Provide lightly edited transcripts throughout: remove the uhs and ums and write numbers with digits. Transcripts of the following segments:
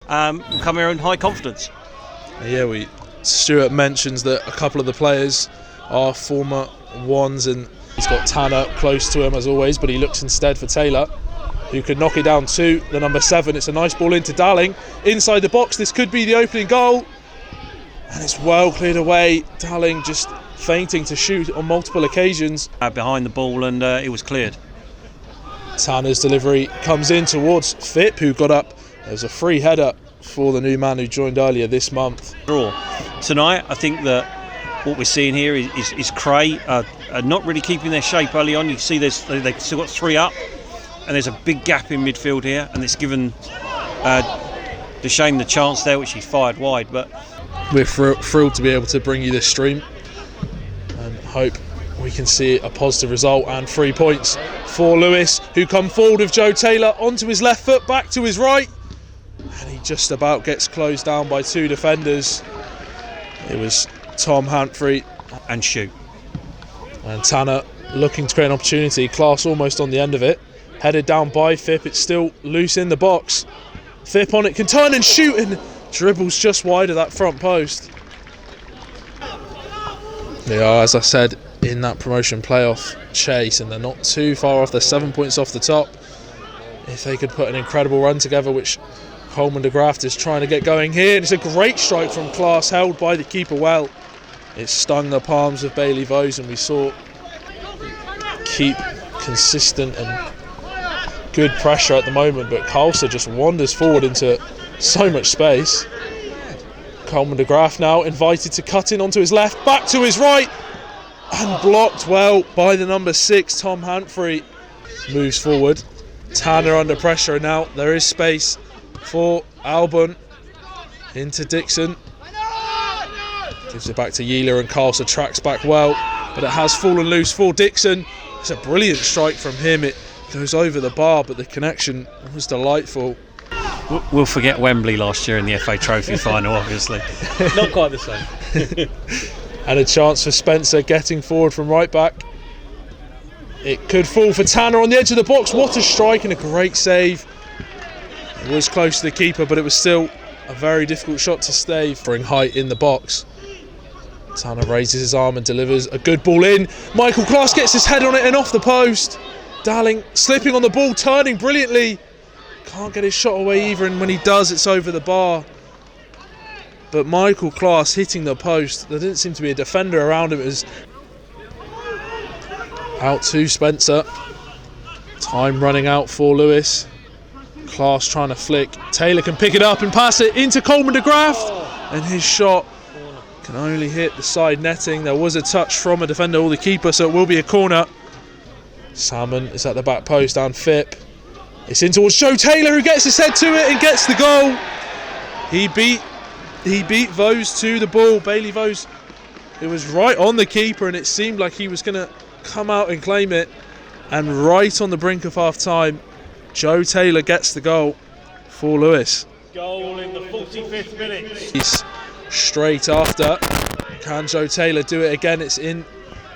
will come here in high confidence. Yeah, Stuart mentions that a couple of the players are former ones, and he's got Tanner close to him as always, but he looks instead for Taylor, who could knock it down to the number 7. It's a nice ball into Darling inside the box. This could be the opening goal, and it's well cleared away. Darling just feinting to shoot on multiple occasions. Behind the ball, and it was cleared. Tanner's delivery comes in towards Phipp, who got up. There's a free header for the new man who joined earlier this month. Tonight, I think that what we're seeing here is Cray not really keeping their shape early on. You see they've still got 3 up, and there's a big gap in midfield here, and it's given Deshane the chance there, which he fired wide. But we're thrilled to be able to bring you this stream, and hope we can see a positive result. And 3 points for Lewes, who come forward with Joe Taylor onto his left foot, back to his right, and he just about gets closed down by 2 defenders. It was Tom Humphrey and shoot. And Tanner looking to create an opportunity. Class almost on the end of it. Headed down by Phipp. It's still loose in the box. Phipp on it, can turn and shoot, and dribbles just wide of that front post. They are, as I said, in that promotion playoff chase, and they're not too far off. They're 7 points off the top. If they could put an incredible run together, which Coleman de Graaf is trying to get going here, and it's a great strike from Class, held by the keeper well. It stung the palms of Bailey Vose, and we saw keep consistent and good pressure at the moment, but Carlser just wanders forward into so much space. Coleman de Graaf now invited to cut in onto his left, back to his right, and blocked well by the number 6. Tom Humphrey moves forward. Tanner under pressure, and now there is space for Albon into Dixon. Gives it back to Yealer, and Carlser tracks back well, but it has fallen loose for Dixon. It's a brilliant strike from him. It goes over the bar, but the connection was delightful. We'll forget Wembley last year in the FA Trophy final, obviously. Not quite the same. And a chance for Spencer getting forward from right back. It could fall for Tanner on the edge of the box. What a strike, and a great save. It was close to the keeper, but it was still a very difficult shot to stay. Bring height in the box. Tanner raises his arm and delivers a good ball in. Michael Class gets his head on it and off the post. Darling slipping on the ball, turning brilliantly. Can't get his shot away either, and when he does, it's over the bar. But Michael Class hitting the post. There didn't seem to be a defender around him. It was out to Spencer. Time running out for Lewes. Class trying to flick. Taylor can pick it up and pass it into Coleman de Graaf, and his shot can only hit the side netting. There was a touch from a defender or the keeper, so it will be a corner. Salmon is at the back post, and Phipp. It's in towards Joe Taylor, who gets his head to it and gets the goal. He beat Vose to the ball. Bailey Vose, it was right on the keeper, and it seemed like he was going to come out and claim it. And right on the brink of half time, Joe Taylor gets the goal for Lewes. Goal in the 45th minute. He's straight after. Can Joe Taylor do it again? It's in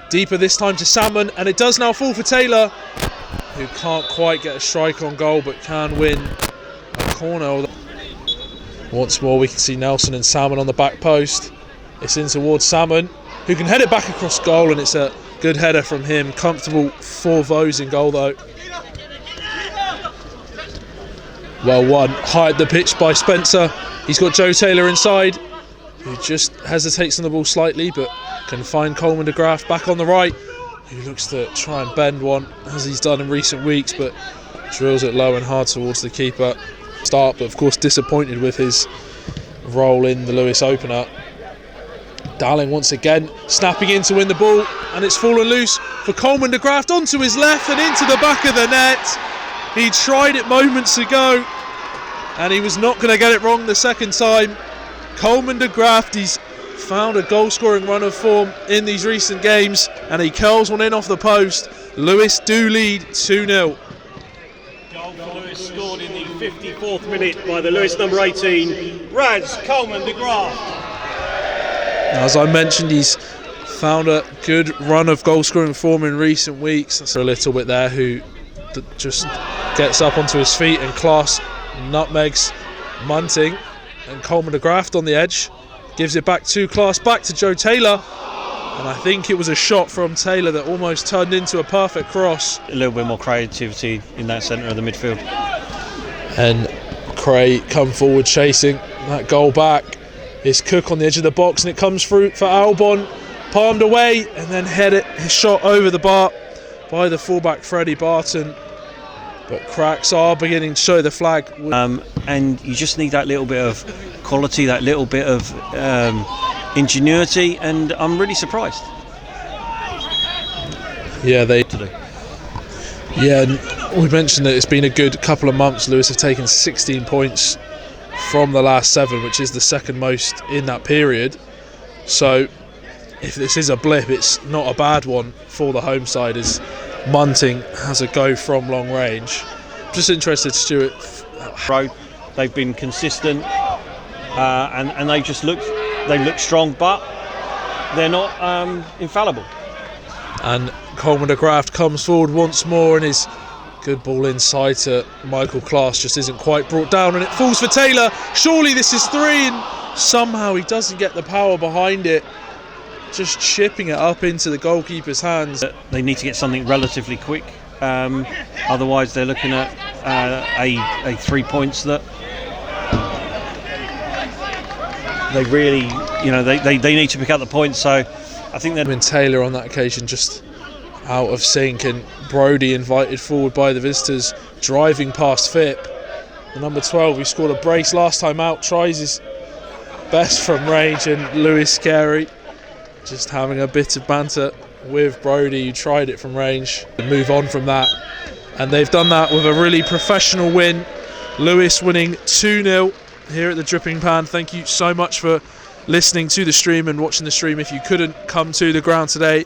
deeper this time to Salmon, and it does now fall for Taylor, who can't quite get a strike on goal but can win a corner. Once more we can see Nelson and Salmon on the back post. It's in towards Salmon, who can head it back across goal, and it's a good header from him. Comfortable for Vose in goal though. Well won, high at the pitch by Spencer. He's got Joe Taylor inside, who just hesitates on the ball slightly, but can find Coleman de Graaf back on the right, who looks to try and bend one, as he's done in recent weeks, but drills it low and hard towards the keeper. Start, but of course disappointed with his role in the Lewes opener. Darling once again snapping in to win the ball, and it's fallen loose for Coleman de Graaf onto his left and into the back of the net. He tried it moments ago, and he was not going to get it wrong the second time. Coleman de Graaf, he's found a goal-scoring run of form in these recent games, and he curls one in off the post. Lewes do lead 2-0. Goal for Lewes scored in the 54th minute by the Lewes number 18, Raz Coleman de Graaf. As I mentioned, he's found a good run of goal-scoring form in recent weeks. That's a little bit there, who just gets up onto his feet, and Class nutmegs Munting, and Coleman de Graft on the edge. Gives it back to Class, back to Joe Taylor. And I think it was a shot from Taylor that almost turned into a perfect cross. A little bit more creativity in that centre of the midfield. And Cray come forward chasing that goal back. It's Cook on the edge of the box, and it comes through for Albon. Palmed away and then headed his shot over the bar by the fullback Freddie Barton. But cracks are beginning to show the flag. And you just need that little bit of quality, that little bit of ingenuity, and I'm really surprised. Yeah, Today. Yeah, we mentioned that it's been a good couple of months. Lewes have taken 16 points from the last 7, which is the second most in that period. So if this is a blip, it's not a bad one for the home side, as Munting has a go from long range. Just interested, Stuart. They've been consistent, and they look strong, but they're not infallible. And Coleman de Graft comes forward once more, and his good ball inside to Michael Class just isn't quite brought down, and it falls for Taylor. Surely this is 3, and somehow he doesn't get the power behind it, just chipping it up into the goalkeeper's hands. They need to get something relatively quick, otherwise they're looking at a 3 points that they really, they need to pick up the points. So I think that Taylor on that occasion just out of sync, and Brodie invited forward by the visitors, driving past Phipp. The number 12, who scored a brace last time out, tries his best from range, and Lewes Carey just having a bit of banter with Brodie, who tried it from range, and move on from that. And they've done that with a really professional win. Lewes winning 2-0 here at the Dripping Pan. Thank you so much for listening to the stream and watching the stream if you couldn't come to the ground today.